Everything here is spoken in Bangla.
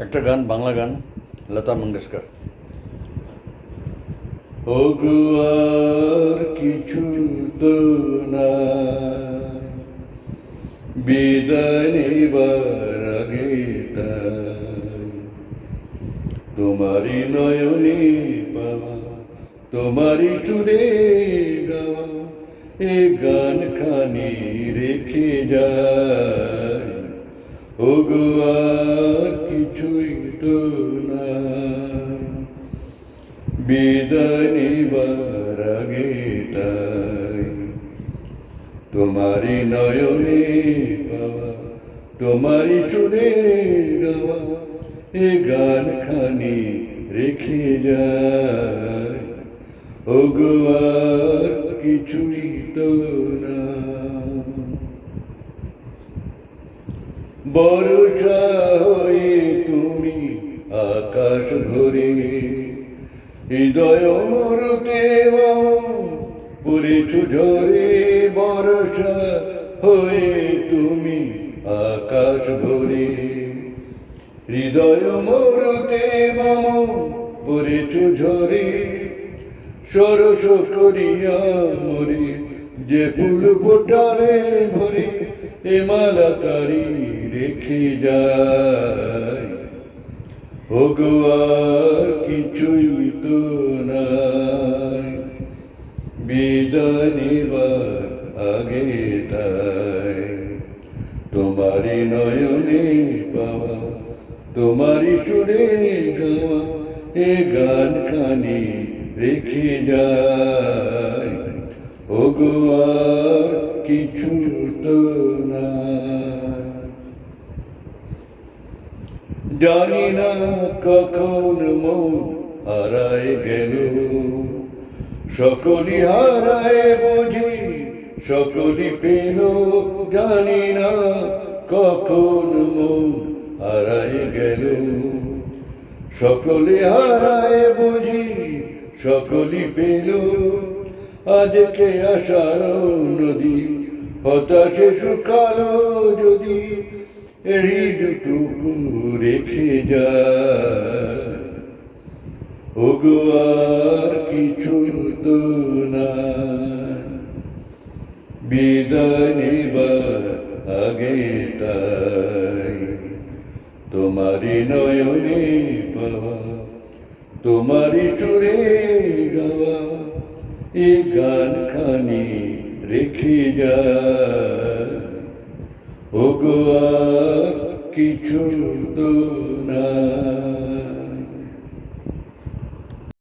একটা গান, বাংলা গান, লতা মঙ্গেশকর। ওগো আর কিছু তো না, বিদায় নেবার আগে তাই তোমারই নয়নে পাওয়া, তোমারই সুরে গাওয়া এ গান খানি রেখে যায়। ওগো আর কিছুই তো না, বিদায় নেবার আগে তাই তোমারই নয়নে পাওয়া, তোমারই সুরে গাওয়া এ গান খানি রেখে যায়। ওগো আর কিছুই তো না। বর্ষা হয়ে তুমি আকাশ ভরে, হৃদয় মরুতে পড়েছ ঝরে। বর্ষা হয়ে তুমি আকাশ ভরে, হৃদয় মরুতে পড়েছ ঝরে। সরস করিয়া মরে যে ফুল ফোটালে ভরে, এ মালা তারি রেখে যায়। ওগো আর কিছুই তো নাই, বিদায় নেবার আগে তাই তোমারই নয়নে পাওয়া, তোমারই সুরে গাওয়া এ গান খানি রেখে যায়। ওগো আর কিছু তো না। জানি না কখন মন হারায় গেল, সকলই হারায় বুঝি সকলই পেল। জানি না কখন মন হারায় গেল, সকলে হারায় বুঝি সকলই পেল। আজকে আশার নদী হতাশে শুকালো যদি, হৃদটুকু রেখে যায়। ওগো আর কিছু তো না, বিদায় নেবার আগে তাই তোমারই নয়নে পাওয়া, তোমারই সুরে গাওয়া এ গান খানি রেখে যায়। ওগো আর কিছু তো না।